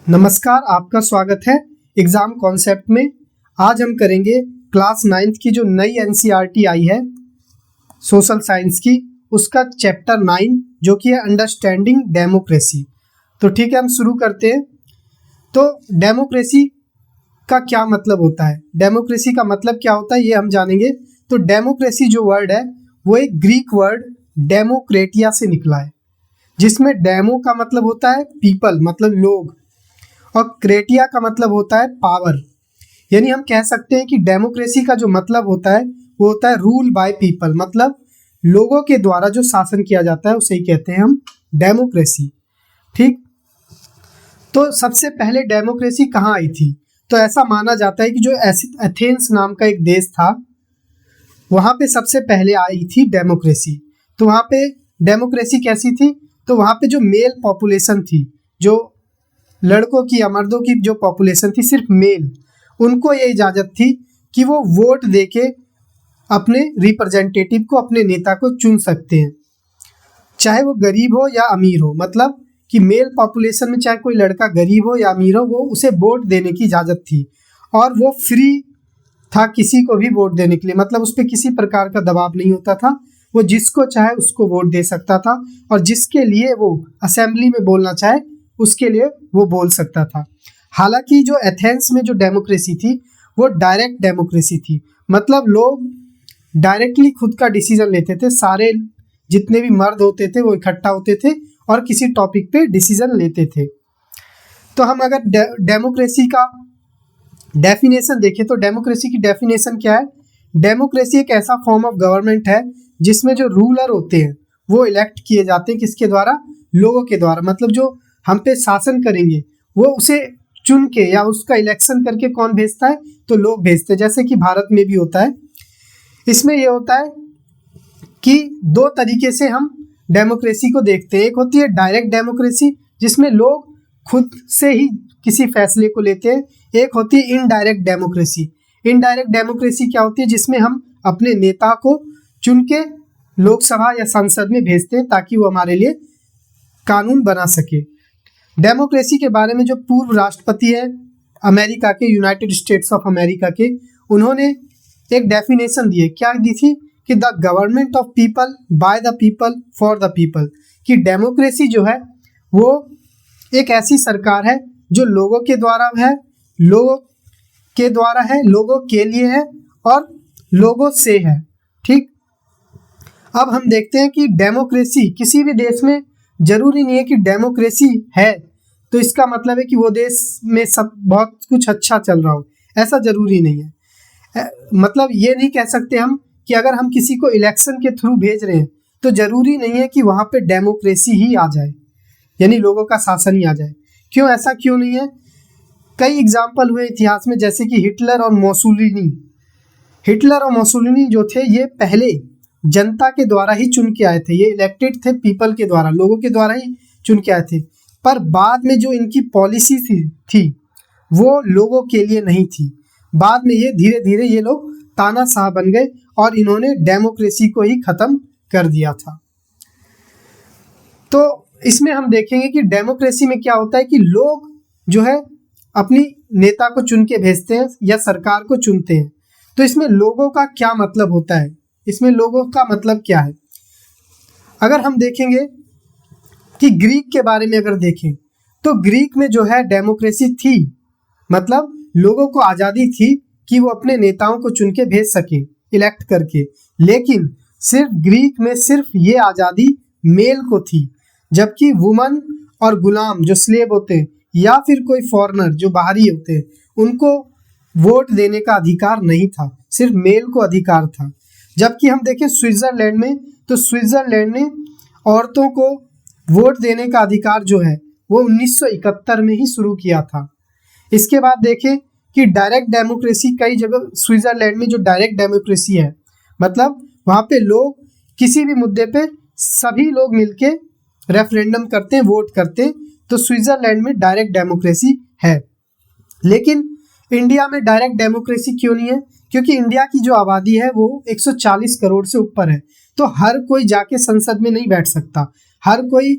नमस्कार, आपका स्वागत है एग्ज़ाम कॉन्सेप्ट में। आज हम करेंगे क्लास 9th की जो नई एनसीईआरटी आई है सोशल साइंस की, उसका चैप्टर 9 जो कि है अंडरस्टैंडिंग डेमोक्रेसी। तो ठीक है, हम शुरू करते हैं। तो डेमोक्रेसी का क्या मतलब होता है, डेमोक्रेसी का मतलब क्या होता है ये हम जानेंगे। तो डेमोक्रेसी जो वर्ड है वो एक ग्रीक वर्ड डेमोक्रेटिया से निकला है, जिसमें डेमो का मतलब होता है पीपल, मतलब लोग, और क्रेटिया का मतलब होता है पावर। यानी हम कह सकते हैं कि डेमोक्रेसी का जो मतलब होता है वो होता है रूल बाय पीपल, मतलब लोगों के द्वारा जो शासन किया जाता है उसे ही कहते हैं हम डेमोक्रेसी। ठीक, तो सबसे पहले डेमोक्रेसी कहाँ आई थी? तो ऐसा माना जाता है कि जो एथेंस नाम का एक देश था, वहाँ पे सबसे पहले आई थी डेमोक्रेसी। तो वहाँ पे डेमोक्रेसी कैसी थी? तो वहाँ पे जो मेल पॉपुलेशन थी, जो लड़कों की या मर्दों की जो पॉपुलेशन थी, सिर्फ मेल, उनको ये इजाज़त थी कि वो वोट देके अपने रिप्रेजेंटेटिव को, अपने नेता को चुन सकते हैं, चाहे वो गरीब हो या अमीर हो। मतलब कि मेल पॉपुलेशन में चाहे कोई लड़का गरीब हो या अमीर हो, वो उसे वोट देने की इजाज़त थी। और वो फ्री था किसी को भी वोट देने के लिए, मतलब उस पर किसी प्रकार का दबाव नहीं होता था। वो जिसको चाहे उसको वोट दे सकता था, और जिसके लिए वो असेंबली में बोलना चाहे उसके लिए वो बोल सकता था। हालांकि जो एथेंस में जो डेमोक्रेसी थी वो डायरेक्ट डेमोक्रेसी थी, मतलब लोग डायरेक्टली खुद का डिसीजन लेते थे। सारे जितने भी मर्द होते थे वो इकट्ठा होते थे और किसी टॉपिक पे डिसीजन लेते थे। तो हम अगर डेमोक्रेसी का डेफिनेशन देखें तो डेमोक्रेसी की डेफिनेशन क्या है? डेमोक्रेसी एक ऐसा फॉर्म ऑफ गवर्नमेंट है जिसमें जो रूलर होते हैं वो इलेक्ट किए जाते हैं। किसके द्वारा? लोगों के द्वारा। मतलब जो हम पे शासन करेंगे वो उसे चुन के या उसका इलेक्शन करके कौन भेजता है? तो लोग भेजते हैं, जैसे कि भारत में भी होता है। इसमें यह होता है कि दो तरीके से हम डेमोक्रेसी को देखते हैं। एक होती है डायरेक्ट डेमोक्रेसी, जिसमें लोग खुद से ही किसी फैसले को लेते हैं। एक होती है इनडायरेक्ट डेमोक्रेसी। इनडायरेक्ट डेमोक्रेसी क्या होती है? जिसमें हम अपने नेता को चुन के लोकसभा या संसद में भेजते हैं ताकि वो हमारे लिए कानून बना सके। डेमोक्रेसी के बारे में जो पूर्व राष्ट्रपति है अमेरिका के, यूनाइटेड स्टेट्स ऑफ अमेरिका के, उन्होंने एक डेफिनेशन दी है। क्या दी थी? कि the government of people, by the people, for the people. कि डेमोक्रेसी जो है वो एक ऐसी सरकार है जो लोगों के द्वारा है, लोगों के द्वारा है, लोगों के लिए है और लोगों से है। ठीक, अब हम देखते हैं कि डेमोक्रेसी किसी भी देश में जरूरी नहीं है कि डेमोक्रेसी है तो इसका मतलब है कि वो देश में सब बहुत कुछ अच्छा चल रहा हो, ऐसा जरूरी नहीं है। मतलब ये नहीं कह सकते हम कि अगर हम किसी को इलेक्शन के थ्रू भेज रहे हैं तो जरूरी नहीं है कि वहाँ पे डेमोक्रेसी ही आ जाए, यानी लोगों का शासन ही आ जाए। क्यों? ऐसा क्यों नहीं है? कई एग्जाम्पल हुए इतिहास में, जैसे कि हिटलर और मोसोलिनी। हिटलर और मोसोलिनी जो थे ये पहले जनता के द्वारा ही चुन के आए थे, ये इलेक्टेड थे पीपल के द्वारा, लोगों के द्वारा ही चुन के आए थे। पर बाद में जो इनकी पॉलिसी थी वो लोगों के लिए नहीं थी। बाद में ये धीरे धीरे ये लोग तानाशाह बन गए और इन्होंने डेमोक्रेसी को ही खत्म कर दिया था। तो इसमें हम देखेंगे कि डेमोक्रेसी में क्या होता है कि लोग जो है अपनी नेता को चुन के भेजते हैं या सरकार को चुनते हैं। तो इसमें लोगों का क्या मतलब होता है? इसमें लोगों का मतलब क्या है? अगर हम देखेंगे कि ग्रीक के बारे में अगर देखें तो ग्रीक में जो है डेमोक्रेसी थी, मतलब लोगों को आज़ादी थी कि वो अपने नेताओं को चुन के भेज सके इलेक्ट करके। लेकिन सिर्फ ग्रीक में सिर्फ ये आज़ादी मेल को थी, जबकि वुमन और गुलाम जो स्लेव होते हैं या फिर कोई फॉरेनर जो बाहरी होते हैं उनको वोट देने का अधिकार नहीं था, सिर्फ मेल को अधिकार था। जबकि हम देखें स्विट्ज़रलैंड में, तो स्विट्ज़रलैंड ने औरतों को वोट देने का अधिकार जो है वो 1971 में ही शुरू किया था। इसके बाद देखें कि डायरेक्ट डेमोक्रेसी कई जगह स्विट्ज़रलैंड में जो डायरेक्ट डेमोक्रेसी है, मतलब वहाँ पे लोग किसी भी मुद्दे पे सभी लोग मिलके रेफरेंडम करते हैं, वोट करते हैं। तो स्विट्ज़रलैंड में डायरेक्ट डेमोक्रेसी है। लेकिन इंडिया में डायरेक्ट डेमोक्रेसी क्यों नहीं है? क्योंकि इंडिया की जो आबादी है वो 140 करोड़ से ऊपर है, तो हर कोई जाके संसद में नहीं बैठ सकता, हर कोई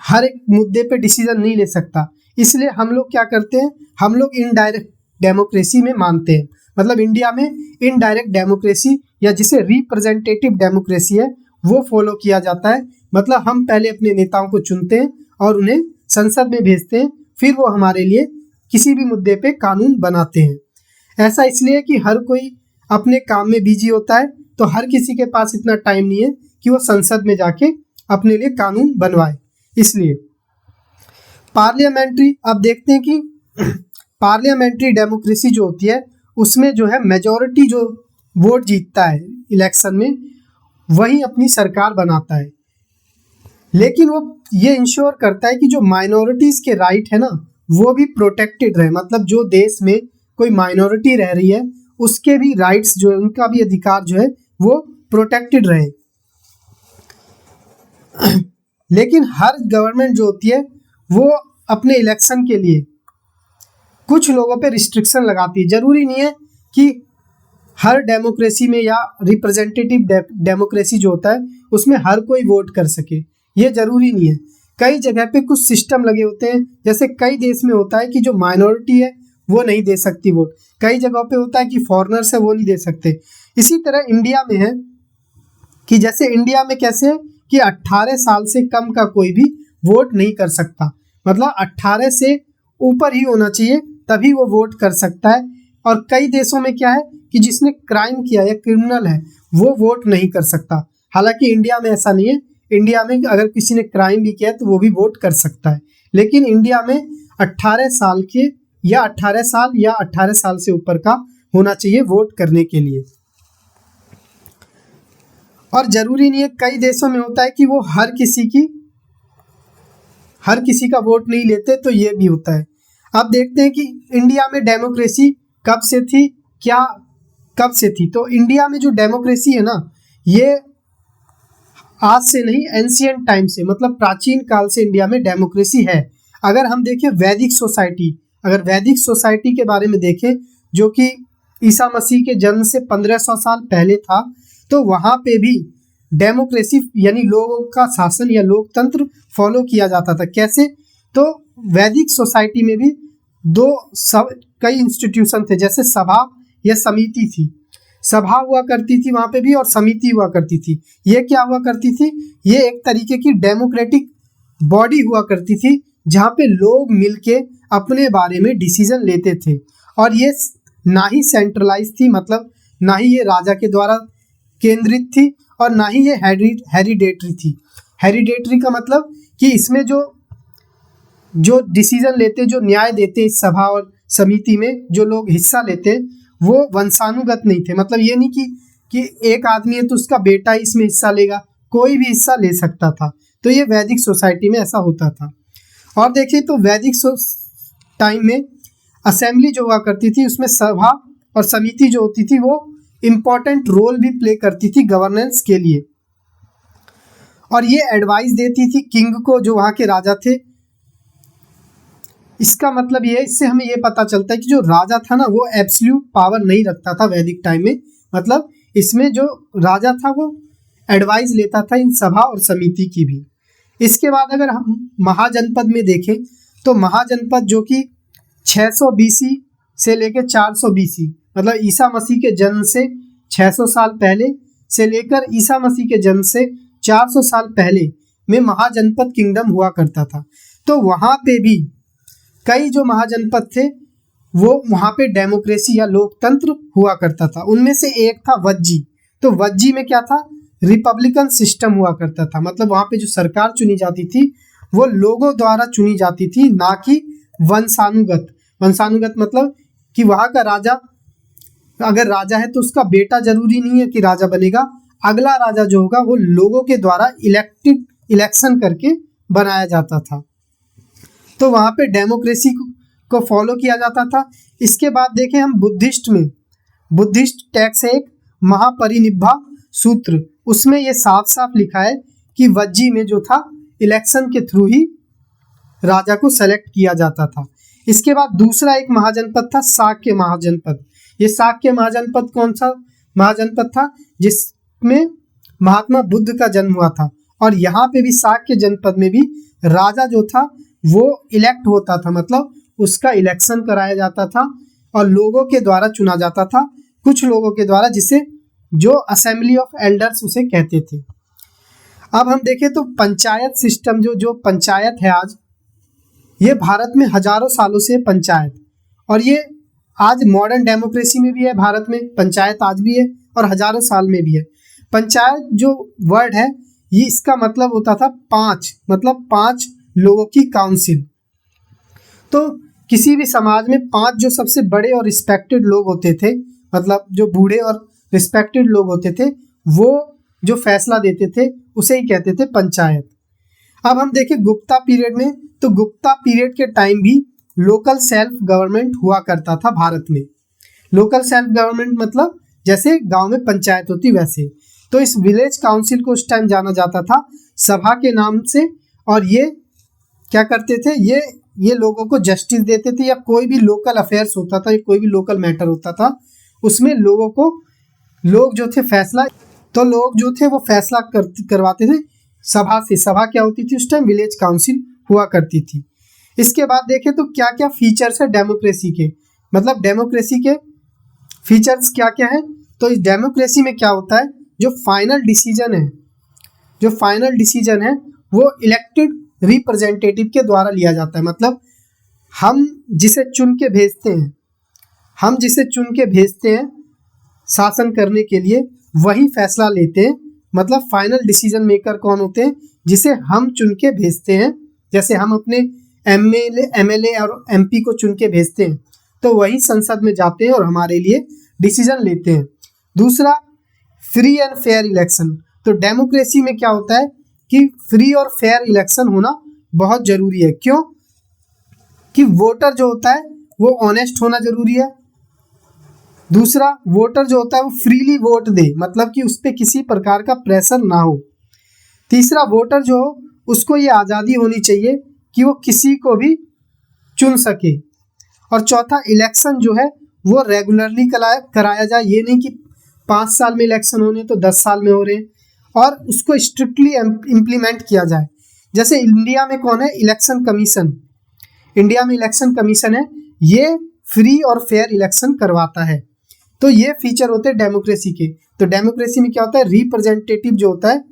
हर एक मुद्दे पे डिसीजन नहीं ले सकता। इसलिए हम लोग क्या करते हैं, हम लोग इनडायरेक्ट डेमोक्रेसी में मानते हैं। मतलब इंडिया में इनडायरेक्ट डेमोक्रेसी या जिसे रिप्रेजेंटेटिव डेमोक्रेसी है वो फॉलो किया जाता है। मतलब हम पहले अपने नेताओं को चुनते हैं और उन्हें संसद में भेजते हैं, फिर वो हमारे लिए किसी भी मुद्दे पे कानून बनाते हैं। ऐसा इसलिए कि हर कोई अपने काम में बिजी होता है, तो हर किसी के पास इतना टाइम नहीं है कि वो संसद में जाके अपने लिए कानून बनवाए। इसलिए पार्लियामेंट्री, अब देखते हैं कि पार्लियामेंट्री डेमोक्रेसी जो होती है उसमें जो है मेजॉरिटी जो वोट जीतता है इलेक्शन में वही अपनी सरकार बनाता है। लेकिन वो ये इंश्योर करता है कि जो माइनॉरिटीज़ के राइट है ना वो भी प्रोटेक्टेड रहे। मतलब जो देश में कोई माइनॉरिटी रह रही है उसके भी राइट्स जो है, उनका भी अधिकार जो है वो प्रोटेक्टेड रहे। लेकिन हर गवर्नमेंट जो होती है वो अपने इलेक्शन के लिए कुछ लोगों पे रिस्ट्रिक्शन लगाती है। जरूरी नहीं है कि हर डेमोक्रेसी में या रिप्रेजेंटेटिव डेमोक्रेसी जो होता है उसमें हर कोई वोट कर सके, ये जरूरी नहीं है। कई जगह पे कुछ सिस्टम लगे होते हैं, जैसे कई देश में होता है कि जो माइनॉरिटी है वो नहीं दे सकती वोट, कई जगहों पे होता है कि फॉरेनर्स है वो नहीं दे सकते। इसी तरह इंडिया में है कि जैसे इंडिया में कैसे है कि 18 साल से कम का कोई भी वोट नहीं कर सकता। मतलब 18 से ऊपर ही होना चाहिए तभी वो वोट कर सकता है। और कई देशों में क्या है कि जिसने क्राइम किया या क्रिमिनल है वो वोट नहीं कर सकता। हालांकि इंडिया में ऐसा नहीं है, इंडिया में अगर किसी ने क्राइम भी किया है तो वो भी वोट कर सकता है। लेकिन इंडिया में 18 साल के या 18 साल या 18 साल से ऊपर का होना चाहिए वोट करने के लिए। और जरूरी नहीं है, कई देशों में होता है कि वो हर किसी का वोट नहीं लेते, तो ये भी होता है। अब देखते हैं कि इंडिया में डेमोक्रेसी कब से थी, कब से थी। तो इंडिया में जो डेमोक्रेसी है ना ये आज से नहीं, एंशिएंट टाइम से, मतलब प्राचीन काल से इंडिया में डेमोक्रेसी है। अगर हम देखें वैदिक सोसाइटी, अगर वैदिक सोसाइटी के बारे में देखें जो कि ईसा मसीह के जन्म से 1500 साल पहले था, तो वहाँ पे भी डेमोक्रेसी यानी लोगों का शासन या लोकतंत्र फॉलो किया जाता था। कैसे? तो वैदिक सोसाइटी में भी कई इंस्टीट्यूशन थे, जैसे सभा या समिति थी। सभा हुआ करती थी वहाँ पे भी और समिति हुआ करती थी। ये क्या हुआ करती थी? ये एक तरीके की डेमोक्रेटिक बॉडी हुआ करती थी जहाँ पे लोग मिलके अपने बारे में डिसीजन लेते थे। और ये ना ही सेंट्रलाइज थी, मतलब ना ही ये राजा के द्वारा केंद्रित थी और ना ही ये हेरिडेटरी थी। हेरिडेटरी का मतलब कि इसमें जो डिसीजन लेते, जो न्याय देते इस सभा और समिति में जो लोग हिस्सा लेते वो वंशानुगत नहीं थे। मतलब ये नहीं कि एक आदमी है तो उसका बेटा इसमें हिस्सा लेगा, कोई भी हिस्सा ले सकता था। तो ये वैदिक सोसाइटी में ऐसा होता था। और देखिए तो वैदिक टाइम में असेंबली जो हुआ करती थी उसमें सभा और समिति जो होती थी वो इम्पॉर्टेंट रोल भी प्ले करती थी गवर्नेंस के लिए। और ये एडवाइस देती थी किंग को, जो वहाँ के राजा थे। इसका मतलब ये, इससे हमें ये पता चलता है कि जो राजा था ना वो एब्सोल्यूट पावर नहीं रखता था वैदिक टाइम में। मतलब इसमें जो राजा था वो एडवाइस लेता था इन सभा और समिति की भी। इसके बाद अगर हम महाजनपद में देखें तो महाजनपद जो कि 600 BC से लेकर 400 BC, मतलब ईसा मसीह के जन्म से 600 साल पहले से लेकर ईसा मसीह के जन्म से 400 साल पहले में महाजनपद किंगडम हुआ करता था। तो वहाँ पे भी कई जो महाजनपद थे वो वहाँ पे डेमोक्रेसी या लोकतंत्र हुआ करता था। उनमें से एक था वज्जी। तो वज्जी में क्या था? रिपब्लिकन सिस्टम हुआ करता था। मतलब वहाँ पे जो सरकार चुनी जाती थी वो लोगों द्वारा चुनी जाती थी, ना कि वंशानुगत। वंशानुगत मतलब कि वहाँ का राजा, अगर राजा है तो उसका बेटा जरूरी नहीं है कि राजा बनेगा, अगला राजा जो होगा वो लोगों के द्वारा इलेक्शन करके बनाया जाता था। तो वहाँ पे डेमोक्रेसी को फॉलो किया जाता था। इसके बाद देखें हम बुद्धिस्ट में, बुद्धिस्ट टेक्स्ट है एक महापरिनिब्बा सूत्र, उसमें ये साफ साफ लिखा है कि वज्जी में जो था इलेक्शन के थ्रू ही राजा को सेलेक्ट किया जाता था। इसके बाद दूसरा एक महाजनपद था शाक्य महाजनपद। ये शाक्य महाजनपद कौन सा महाजनपद था? जिसमें महात्मा बुद्ध का जन्म हुआ था। और यहाँ पे भी शाक्य जनपद में भी राजा जो था वो इलेक्ट होता था, मतलब उसका इलेक्शन कराया जाता था और लोगों के द्वारा चुना जाता था, कुछ लोगों के द्वारा, जिसे जो असेंबली ऑफ एल्डर्स उसे कहते थे। अब हम देखें तो पंचायत सिस्टम, जो पंचायत है आज, ये भारत में हजारों सालों से पंचायत, और ये आज मॉडर्न डेमोक्रेसी में भी है, भारत में पंचायत आज भी है और हजारों साल में भी है। पंचायत जो वर्ड है, ये इसका मतलब होता था पांच, मतलब 5 लोगों की काउंसिल। तो किसी भी समाज में 5 जो सबसे बड़े और रिस्पेक्टेड लोग होते थे, मतलब जो बूढ़े और रिस्पेक्टेड लोग होते थे, वो जो फैसला देते थे उसे ही कहते थे पंचायत। अब हम देखें गुप्ता पीरियड में, तो गुप्ता पीरियड के टाइम भी लोकल सेल्फ गवर्नमेंट हुआ करता था भारत में। लोकल सेल्फ गवर्नमेंट मतलब जैसे गांव में पंचायत होती वैसे। तो इस विलेज काउंसिल को उस टाइम जाना जाता था सभा के नाम से, और ये क्या करते थे, ये लोगों को जस्टिस देते थे, या कोई भी लोकल अफेयर्स होता था या कोई भी लोकल मैटर होता था, उसमें लोग जो थे फैसला, तो लोग जो थे वो फैसला करवाते थे सभा से। सभा क्या होती थी उस टाइम, विलेज काउंसिल हुआ करती थी। इसके बाद देखें तो क्या क्या फीचर्स है डेमोक्रेसी के, मतलब डेमोक्रेसी के फीचर्स क्या क्या है। तो इस डेमोक्रेसी में क्या होता है, जो फाइनल डिसीजन है वो इलेक्टेड रिप्रेजेंटेटिव के द्वारा लिया जाता है। मतलब हम जिसे चुन के भेजते हैं शासन करने के लिए, वही फैसला लेते हैं। मतलब फाइनल डिसीजन मेकर कौन होते हैं, जिसे हम चुन के भेजते हैं। जैसे हम अपने एमएलए और एमपी को चुन के भेजते हैं, तो वही संसद में जाते हैं और हमारे लिए डिसीजन लेते हैं। दूसरा, फ्री एंड फेयर इलेक्शन। तो डेमोक्रेसी में क्या होता है कि फ्री और फेयर इलेक्शन होना बहुत जरूरी है। क्यों? कि वोटर जो होता है वो ऑनेस्ट होना जरूरी है। दूसरा, वोटर जो होता है वो फ्रीली वोट दे, मतलब कि उस पर किसी प्रकार का प्रेशर ना हो। तीसरा, वोटर जो हो उसको ये आज़ादी होनी चाहिए कि वो किसी को भी चुन सके। और चौथा, इलेक्शन जो है वो रेगुलरली कराया जाए, ये नहीं कि 5 साल में इलेक्शन होने तो 10 साल में हो रहे, और उसको स्ट्रिक्टली इम्प्लीमेंट किया जाए। जैसे इंडिया में कौन है, इलेक्शन कमीशन है, ये फ्री और फेयर इलेक्शन करवाता है। तो ये फीचर होते हैं डेमोक्रेसी के। तो डेमोक्रेसी में क्या होता है, रिप्रेजेंटेटिव जो होता है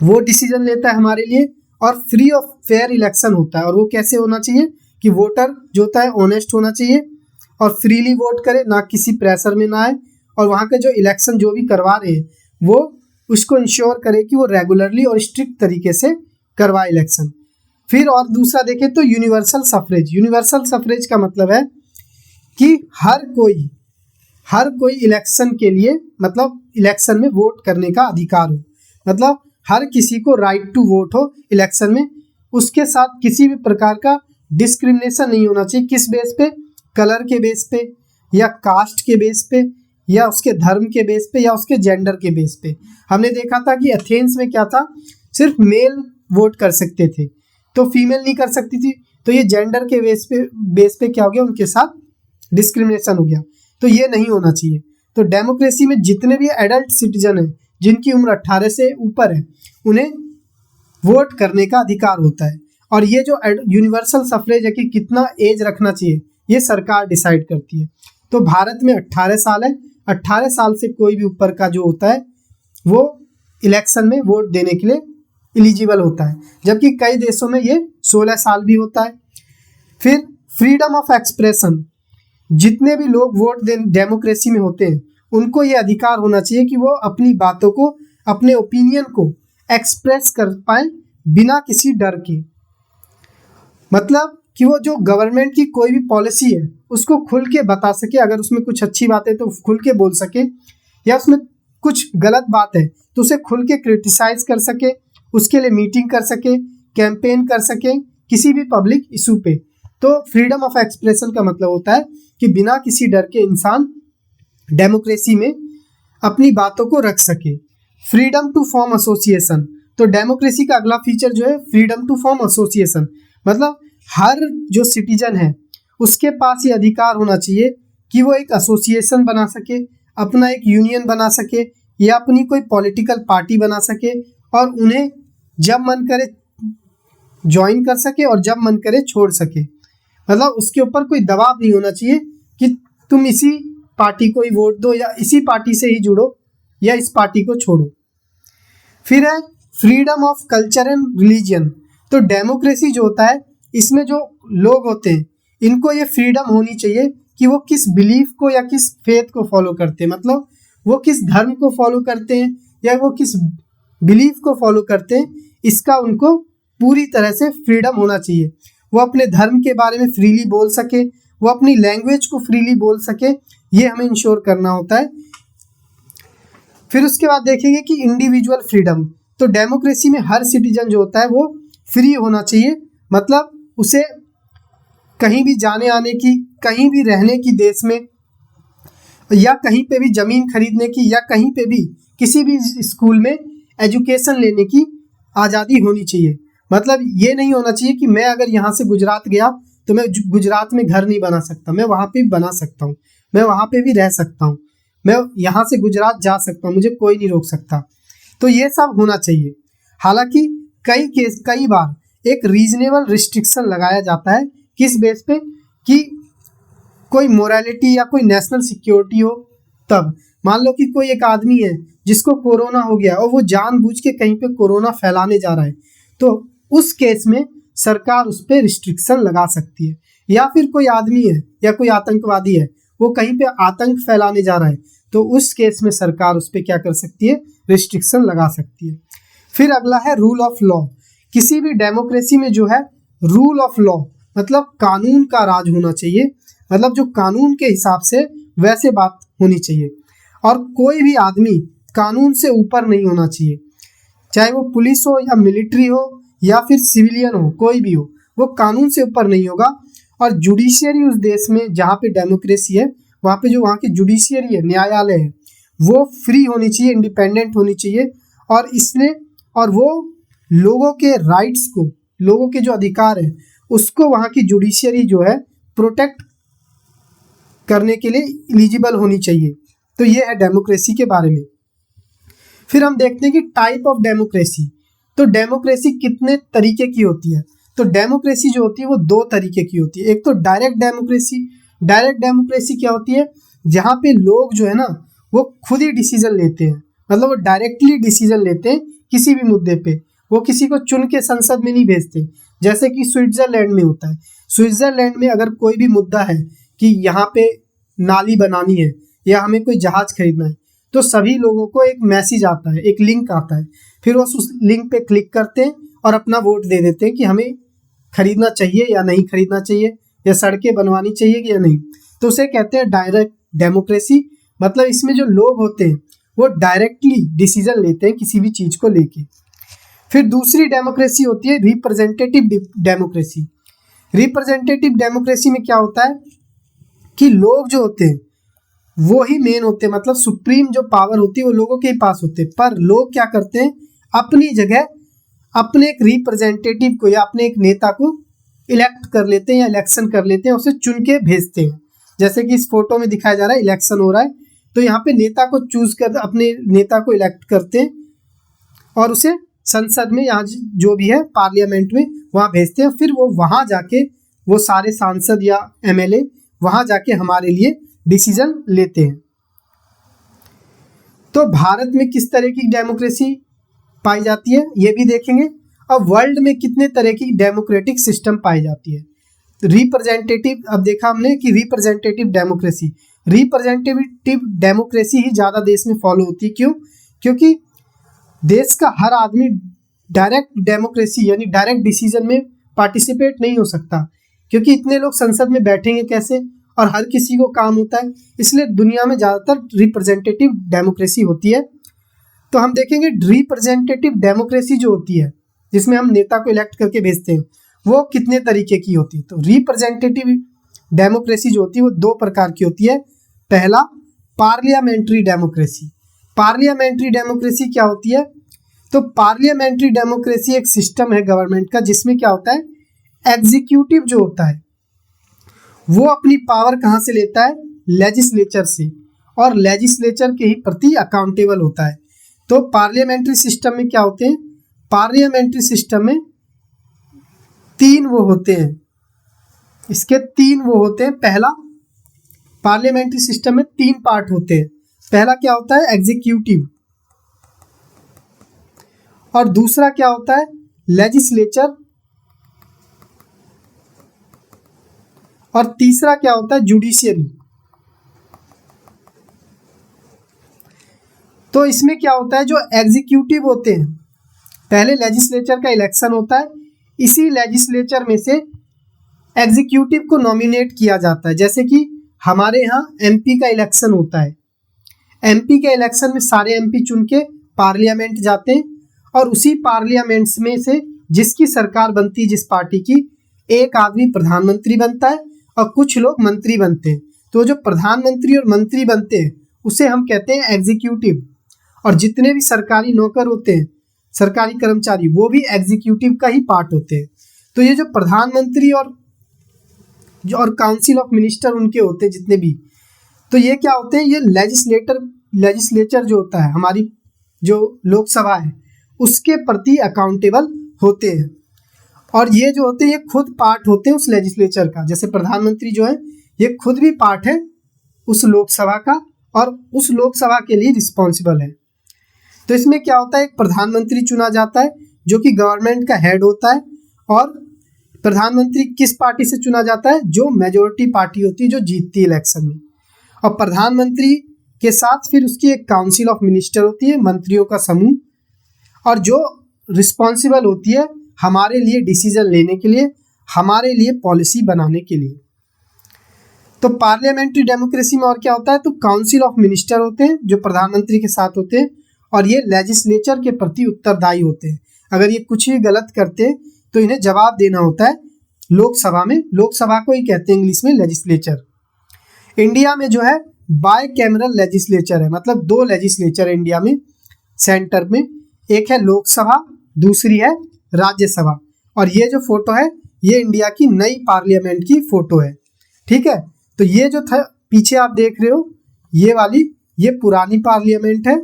वो डिसीजन लेता है हमारे लिए, और फ्री और फेयर इलेक्शन होता है। और वो कैसे होना चाहिए कि वोटर जो होता है ऑनेस्ट होना चाहिए और फ्रीली वोट करे, ना किसी प्रेशर में ना आए, और वहाँ के जो इलेक्शन जो भी करवा रहे हैं वो उसको इंश्योर करे कि वो रेगुलरली और स्ट्रिक्ट तरीके से करवाए इलेक्शन। फिर और दूसरा देखें तो यूनिवर्सल सफरेज का मतलब है कि हर कोई इलेक्शन के लिए, मतलब इलेक्शन में वोट करने का अधिकार हो, मतलब हर किसी को राइट टू वोट हो इलेक्शन में। उसके साथ किसी भी प्रकार का डिस्क्रिमिनेशन नहीं होना चाहिए। किस बेस पे, कलर के बेस पे, या कास्ट के बेस पे, या उसके धर्म के बेस पे, या उसके जेंडर के बेस पे। हमने देखा था कि एथेंस में क्या था, सिर्फ मेल वोट कर सकते थे, तो फीमेल नहीं कर सकती थी। तो ये जेंडर के बेस पे क्या हो गया, उनके साथ डिस्क्रिमिनेशन हो गया। तो ये नहीं होना चाहिए। तो डेमोक्रेसी में जितने भी एडल्ट सिटीजन हैं जिनकी उम्र 18 से ऊपर है, उन्हें वोट करने का अधिकार होता है। और ये जो यूनिवर्सल सफरेज है कि कितना एज रखना चाहिए, ये सरकार डिसाइड करती है। तो भारत में 18 साल है, 18 साल से कोई भी ऊपर का जो होता है वो इलेक्शन में वोट देने के लिए एलिजिबल होता है, जबकि कई देशों में ये 16 साल भी होता है। फिर फ्रीडम ऑफ एक्सप्रेशन, जितने भी लोग वोट डेमोक्रेसी में होते हैं उनको ये अधिकार होना चाहिए कि वो अपनी बातों को, अपने ओपिनियन को एक्सप्रेस कर पाए बिना किसी डर के। मतलब कि वो जो गवर्नमेंट की कोई भी पॉलिसी है उसको खुल के बता सके, अगर उसमें कुछ अच्छी बात है तो खुल के बोल सके, या उसमें कुछ गलत बात है तो उसे खुल के क्रिटिसाइज कर सके, उसके लिए मीटिंग कर सके, कैंपेन कर सके किसी भी पब्लिक इशू पे। तो फ्रीडम ऑफ एक्सप्रेशन का मतलब होता है कि बिना किसी डर के इंसान डेमोक्रेसी में अपनी बातों को रख सके। फ्रीडम टू फॉर्म एसोसिएशन, तो डेमोक्रेसी का अगला फीचर जो है फ्रीडम टू फॉर्म एसोसिएशन, मतलब हर जो सिटीजन है उसके पास ये अधिकार होना चाहिए कि वो एक एसोसिएशन बना सके, अपना एक यूनियन बना सके, या अपनी कोई पॉलिटिकल पार्टी बना सके, और उन्हें जब मन करे ज्वाइन कर सके और जब मन करे छोड़ सके। मतलब उसके ऊपर कोई दबाव नहीं होना चाहिए कि तुम इसी पार्टी को ही वोट दो या इसी पार्टी से ही जुड़ो या इस पार्टी को छोड़ो। फिर है freedom of culture and religion. तो डेमोक्रेसी जो होता है इसमें जो लोग होते हैं इनको ये फ्रीडम होनी चाहिए कि वो किस बिलीफ को या किस फेथ को फॉलो करते हैं, मतलब वो किस धर्म को फॉलो करते हैं या वो किस बिलीफ को फॉलो करते हैं, इसका उनको पूरी तरह से फ्रीडम होना चाहिए। वो अपने धर्म के बारे में फ्रीली बोल सके, वो अपनी लैंग्वेज को फ्रीली बोल सके, ये हमें इंश्योर करना होता है। फिर उसके बाद देखेंगे कि इंडिविजुअल फ्रीडम। तो डेमोक्रेसी में हर सिटीजन जो होता है वो फ्री होना चाहिए, मतलब उसे कहीं भी जाने आने की, कहीं भी रहने की देश में, या कहीं पे भी ज़मीन खरीदने की, या कहीं पे भी किसी भी स्कूल में एजुकेशन लेने की आज़ादी होनी चाहिए। मतलब ये नहीं होना चाहिए कि मैं अगर यहाँ से गुजरात गया तो मैं गुजरात में घर नहीं बना सकता, मैं वहाँ पे भी बना सकता हूँ, मैं वहाँ पे भी रह सकता हूँ, मैं यहाँ से गुजरात जा सकता हूँ, मुझे कोई नहीं रोक सकता। तो ये सब होना चाहिए। हालांकि कई बार एक रीजनेबल रिस्ट्रिक्शन लगाया जाता है, किस बेस पे कि कोई मोरालिटी या कोई नेशनल सिक्योरिटी हो। तब मान लो कि कोई एक आदमी है जिसको कोरोना हो गया और वो जानबूझ के कहीं पे कोरोना फैलाने जा रहा है, तो उस केस में सरकार उस पर रिस्ट्रिक्शन लगा सकती है। या फिर कोई आदमी है या कोई आतंकवादी है, वो कहीं पे आतंक फैलाने जा रहा है, तो उस केस में सरकार उस पर क्या कर सकती है, रिस्ट्रिक्शन लगा सकती है। फिर अगला है रूल ऑफ लॉ। किसी भी डेमोक्रेसी में जो है रूल ऑफ लॉ मतलब कानून का राज होना चाहिए, मतलब जो कानून के हिसाब से वैसे बात होनी चाहिए। और कोई भी आदमी कानून से ऊपर नहीं होना चाहिए, चाहे वो पुलिस हो या मिलिट्री हो या फिर सिविलियन हो, कोई भी हो, वो कानून से ऊपर नहीं होगा। और जुडिशियरी उस देश में जहाँ पे डेमोक्रेसी है, वहाँ पे जो वहाँ की जुडिशियरी है, न्यायालय है, वो फ्री होनी चाहिए, इंडिपेंडेंट होनी चाहिए। और इसलिए और वो लोगों के राइट्स को, लोगों के जो अधिकार है उसको वहाँ की जुडिशियरी जो है प्रोटेक्ट करने के लिए एलिजिबल होनी चाहिए। तो ये है डेमोक्रेसी के बारे में। फिर हम देखते हैं कि टाइप ऑफ डेमोक्रेसी। तो डेमोक्रेसी कितने तरीके की होती है। तो डेमोक्रेसी जो होती है वो दो तरीके की होती है। एक तो डायरेक्ट डेमोक्रेसी। डायरेक्ट डेमोक्रेसी क्या होती है, जहाँ पे लोग जो है ना वो खुद ही डिसीजन लेते हैं, मतलब वो डायरेक्टली डिसीजन लेते हैं किसी भी मुद्दे पे, वो किसी को चुन के संसद में नहीं भेजते, जैसे कि स्विट्जरलैंड में होता है। स्विट्जरलैंड में अगर कोई भी मुद्दा है कि यहाँ पे नाली बनानी है या हमें कोई जहाज खरीदना है, तो सभी लोगों को एक मैसेज आता है, एक लिंक आता है, फिर वो उस लिंक पे क्लिक करते हैं और अपना वोट दे देते हैं कि हमें खरीदना चाहिए या नहीं खरीदना चाहिए, या सड़कें बनवानी चाहिए या नहीं। तो उसे कहते हैं डायरेक्ट डेमोक्रेसी। मतलब इसमें जो लोग होते हैं वो डायरेक्टली डिसीजन लेते हैं किसी भी चीज़ को लेके। फिर दूसरी डेमोक्रेसी होती है रिप्रेजेंटेटिव डेमोक्रेसी। रिप्रेजेंटेटिव डेमोक्रेसी में क्या होता है कि लोग जो होते हैं वो ही मेन होते हैं, मतलब सुप्रीम जो पावर होती है वो लोगों के ही पास होते हैं। पर लोग क्या करते हैं, अपनी जगह अपने एक रिप्रेजेंटेटिव को या अपने एक नेता को इलेक्ट कर लेते हैं या इलेक्शन कर लेते हैं, उसे चुन के भेजते हैं। जैसे कि इस फोटो में दिखाया जा रहा है, इलेक्शन हो रहा है, तो यहाँ पे नेता को चूज कर, अपने नेता को इलेक्ट करते हैं और उसे संसद में या जो भी है पार्लियामेंट में वहाँ भेजते हैं। फिर वो वहाँ जाके वो सारे सांसद या एमएलए वहाँ जाके हमारे लिए डिसीजन लेते हैं। तो भारत में किस तरह की डेमोक्रेसी पाई जाती है ये भी देखेंगे। अब वर्ल्ड में कितने तरह की डेमोक्रेटिक सिस्टम पाई जाती है। रिप्रेजेंटेटिव, अब देखा हमने कि रिप्रेजेंटेटिव डेमोक्रेसी ही ज़्यादा देश में फॉलो होती है। क्यों? क्योंकि देश का हर आदमी डायरेक्ट डेमोक्रेसी यानी डायरेक्ट डिसीजन में पार्टिसिपेट नहीं हो सकता, क्योंकि इतने लोग संसद में बैठेंगे कैसे, और हर किसी को काम होता है। इसलिए दुनिया में ज़्यादातर रिप्रेजेंटेटिव डेमोक्रेसी होती है। तो हम देखेंगे रिप्रेजेंटेटिव डेमोक्रेसी जो होती है, जिसमें हम नेता को इलेक्ट करके भेजते हैं, वो कितने तरीके की होती है। तो रिप्रेजेंटेटिव डेमोक्रेसी जो होती है वो दो प्रकार की होती है। पहला पार्लियामेंट्री डेमोक्रेसी। पार्लियामेंट्री डेमोक्रेसी क्या होती है, तो पार्लियामेंट्री डेमोक्रेसी एक सिस्टम है गवर्नमेंट का, जिसमें क्या होता है, एग्जीक्यूटिव जो होता है वो अपनी पावर कहाँ से लेता है, लेजिस्लेचर से, और लेजिस्लेचर के ही प्रति अकाउंटेबल होता है। तो पार्लियामेंट्री सिस्टम में क्या होते हैं, पार्लियामेंट्री सिस्टम में तीन वो होते हैं, इसके तीन वो होते हैं। पहला, पार्लियामेंट्री सिस्टम में तीन पार्ट होते हैं। पहला क्या होता है, एग्जीक्यूटिव, और दूसरा क्या होता है, लेजिस्लेचर, और तीसरा क्या होता है, जुडिशियरी। तो इसमें क्या होता है, जो एग्जीक्यूटिव होते हैं, पहले लेजिस्लेचर का इलेक्शन होता है, इसी लेजिस्लेचर में से एग्जीक्यूटिव को नॉमिनेट किया जाता है। जैसे कि हमारे यहाँ एमपी का इलेक्शन होता है, एमपी के इलेक्शन में सारे एमपी चुन के पार्लियामेंट जाते हैं, और उसी पार्लियामेंट्स में से जिसकी सरकार बनती है, जिस पार्टी की, एक आदमी प्रधानमंत्री बनता है और कुछ लोग मंत्री बनते हैं। तो जो प्रधानमंत्री और मंत्री बनते हैं उसे हम कहते हैं एग्जीक्यूटिव, और जितने भी सरकारी नौकर होते हैं, सरकारी कर्मचारी, वो भी एग्जीक्यूटिव का ही पार्ट होते हैं। तो ये जो प्रधानमंत्री और काउंसिल ऑफ मिनिस्टर उनके होते हैं जितने भी, तो ये क्या होते हैं, ये लेजिस्लेचर जो होता है, हमारी जो लोकसभा है, उसके प्रति अकाउंटेबल होते हैं। और ये जो होते हैं ये खुद पार्ट होते हैं उस लेजिस्लेचर का। जैसे प्रधानमंत्री जो है ये खुद भी पार्ट है उस लोकसभा का, और उस लोकसभा के लिए रिस्पॉन्सिबल है। तो इसमें क्या होता है, एक प्रधानमंत्री चुना जाता है जो कि गवर्नमेंट का हेड होता है, और प्रधानमंत्री किस पार्टी से चुना जाता है, जो मेजोरिटी पार्टी होती है जो जीतती है इलेक्शन में। और प्रधानमंत्री के साथ फिर उसकी एक काउंसिल ऑफ मिनिस्टर होती है, मंत्रियों का समूह, और जो रिस्पॉन्सिबल होती है हमारे लिए डिसीजन लेने के लिए, हमारे लिए पॉलिसी बनाने के लिए। तो पार्लियामेंट्री डेमोक्रेसी में और क्या होता है, तो काउंसिल ऑफ मिनिस्टर होते हैं जो प्रधानमंत्री के साथ होते हैं, और ये लेजिस्लेचर के प्रति उत्तरदायी होते हैं। अगर ये कुछ भी गलत करते हैं तो इन्हें जवाब देना होता है लोकसभा में। लोकसभा को ही कहते हैं इंग्लिश में लेजिस्लेचर। इंडिया में जो है बाय कैमरल लेजिस्लेचर है, मतलब दो लेजिस्लेचर है इंडिया में सेंटर में, एक है लोकसभा, दूसरी है राज्यसभा। और ये जो फोटो है ये इंडिया की नई पार्लियामेंट की फोटो है, ठीक है। तो ये जो था पीछे आप देख रहे हो, ये वाली ये पुरानी पार्लियामेंट है,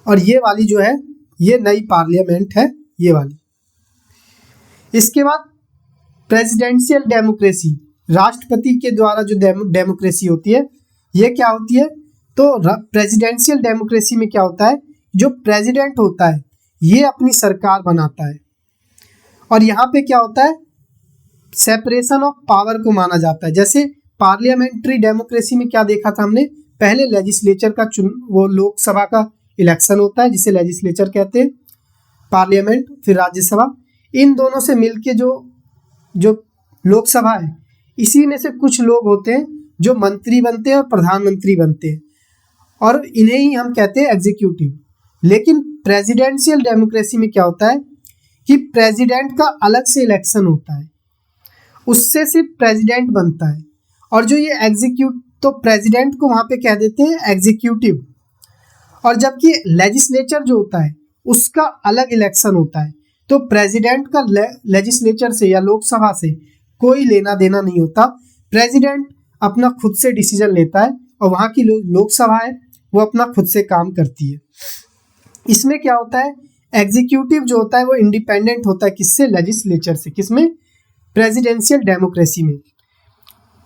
और ये वाली जो है ये नई पार्लियामेंट है, ये वाली। इसके बाद प्रेसिडेंशियल डेमोक्रेसी, राष्ट्रपति के द्वारा जो डेमोक्रेसी होती है, ये क्या होती है, तो प्रेसिडेंशियल डेमोक्रेसी में क्या होता है, जो प्रेसिडेंट होता है ये अपनी सरकार बनाता है, और यहाँ पे क्या होता है, सेपरेशन ऑफ पावर को माना जाता है। जैसे पार्लियामेंट्री डेमोक्रेसी में क्या देखा था हमने, पहले लेजिस्लेचर का वो लोकसभा का इलेक्शन होता है जिसे लेजिस्लेचर कहते हैं, पार्लियामेंट, फिर राज्यसभा, इन दोनों से मिलके जो लोकसभा है, इसी में से कुछ लोग होते हैं जो मंत्री बनते हैं और प्रधानमंत्री बनते हैं, और इन्हें ही हम कहते हैं एग्जीक्यूटिव। लेकिन प्रेसिडेंशियल डेमोक्रेसी में क्या होता है कि प्रेसिडेंट का अलग से इलेक्शन होता है, उससे सिर्फ प्रेसिडेंट बनता है, और जो ये तो प्रेसिडेंट को वहाँ पे कह देते हैं एग्जीक्यूटिव। और जबकि लेजिस्लेचर जो होता है उसका अलग इलेक्शन होता है, तो प्रेसिडेंट का लेजिस्लेचर से या लोकसभा से कोई लेना देना नहीं होता। प्रेसिडेंट अपना खुद से डिसीजन लेता है, और वहाँ की लोकसभा है वो अपना खुद से काम करती है। इसमें क्या होता है, एग्जीक्यूटिव जो होता है वो इंडिपेंडेंट होता है, किससे, लेजिस्लेचर से। किसमें, प्रेसिडेंशियल डेमोक्रेसी में।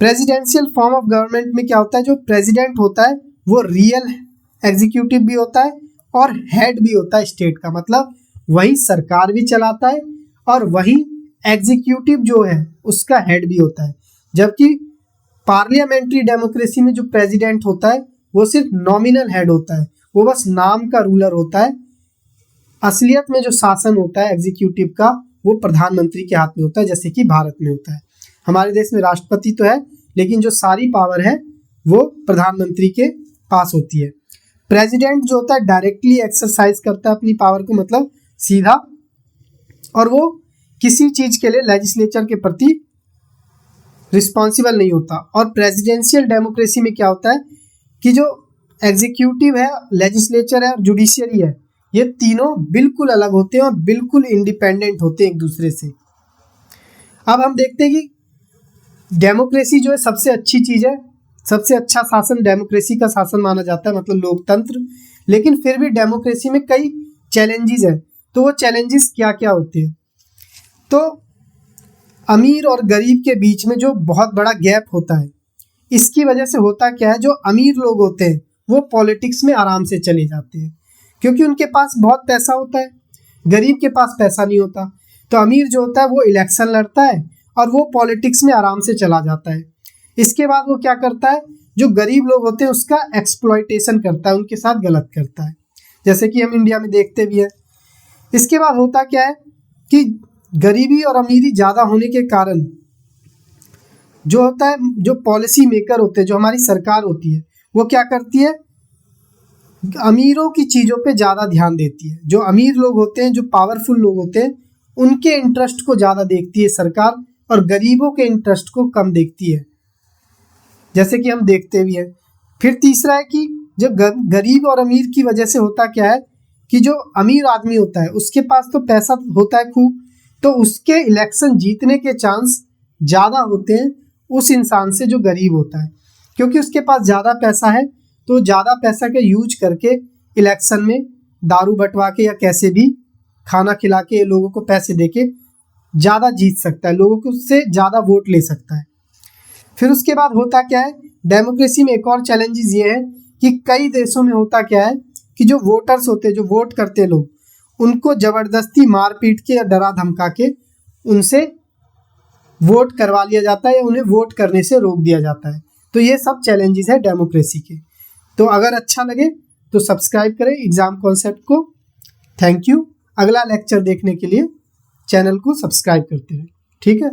प्रेसिडेंशियल फॉर्म ऑफ गवर्नमेंट में क्या होता है, जो प्रेसिडेंट होता है वो रियल एग्जीक्यूटिव भी होता है और हेड भी होता है स्टेट का, मतलब वही सरकार भी चलाता है और वही एग्जीक्यूटिव जो है उसका हेड भी होता है। जबकि पार्लियामेंट्री डेमोक्रेसी में जो प्रेसिडेंट होता है वो सिर्फ नॉमिनल हेड होता है, वो बस नाम का रूलर होता है। असलियत में जो शासन होता है एग्जीक्यूटिव का वो प्रधानमंत्री के हाथ में होता है, जैसे कि भारत में होता है। हमारे देश में राष्ट्रपति तो है, लेकिन जो सारी पावर है वो प्रधानमंत्री के पास होती है। प्रेसिडेंट जो होता है डायरेक्टली एक्सरसाइज करता है अपनी पावर को, मतलब सीधा, और वो किसी चीज के लिए लेजिस्लेचर के प्रति रिस्पॉन्सिबल नहीं होता। और प्रेसिडेंशियल डेमोक्रेसी में क्या होता है कि जो एग्जीक्यूटिव है, लेजिस्लेचर है और जुडिशियरी है, ये तीनों बिल्कुल अलग होते हैं और बिल्कुल इंडिपेंडेंट होते हैं एक दूसरे से। अब हम देखते हैं कि डेमोक्रेसी जो है सबसे अच्छी चीज़ है, सबसे अच्छा शासन डेमोक्रेसी का शासन माना जाता है, मतलब लोकतंत्र। लेकिन फिर भी डेमोक्रेसी में कई चैलेंजेस हैं, तो वो चैलेंजेस क्या क्या होते हैं। तो अमीर और गरीब के बीच में जो बहुत बड़ा गैप होता है, इसकी वजह से होता क्या है, जो अमीर लोग होते हैं वो पॉलिटिक्स में आराम से चले जाते हैं क्योंकि उनके पास बहुत पैसा होता है, गरीब के पास पैसा नहीं होता। तो अमीर जो होता है वो इलेक्शन लड़ता है और वो पॉलिटिक्स में आराम से चला जाता है। इसके बाद वो क्या करता है, जो गरीब लोग होते हैं उसका एक्सप्लॉयटेशन करता है, उनके साथ गलत करता है, जैसे कि हम इंडिया में देखते भी हैं। इसके बाद होता क्या है कि गरीबी और अमीरी ज़्यादा होने के कारण जो होता है, जो पॉलिसी मेकर होते हैं, जो हमारी सरकार होती है, वो क्या करती है, अमीरों की चीज़ों पे ज़्यादा ध्यान देती है। जो अमीर लोग होते हैं, जो पावरफुल लोग होते हैं, उनके इंटरेस्ट को ज़्यादा देखती है सरकार और गरीबों के इंटरेस्ट को कम देखती है, जैसे कि हम देखते भी हैं। फिर तीसरा है कि जब गरीब और अमीर की वजह से होता क्या है कि जो अमीर आदमी होता है उसके पास तो पैसा होता है खूब, तो उसके इलेक्शन जीतने के चांस ज़्यादा होते हैं उस इंसान से जो गरीब होता है, क्योंकि उसके पास ज़्यादा पैसा है। तो ज़्यादा पैसा का यूज करके इलेक्शन में दारू बंटवा के या कैसे भी खाना खिला के लोगों को पैसे दे के ज़्यादा जीत सकता है, लोगों को से ज़्यादा वोट ले सकता है। फिर उसके बाद होता क्या है, डेमोक्रेसी में एक और चैलेंजेस ये है कि कई देशों में होता क्या है कि जो वोटर्स होते हैं, जो वोट करते लोग, उनको ज़बरदस्ती मार पीट के या डरा धमका के उनसे वोट करवा लिया जाता है या उन्हें वोट करने से रोक दिया जाता है। तो ये सब चैलेंजेस है डेमोक्रेसी के। तो अगर अच्छा लगे तो सब्सक्राइब करें एग्ज़ाम कॉन्सेप्ट को। Thank you. अगला लेक्चर देखने के लिए चैनल को सब्सक्राइब करते रहें। ठीक है।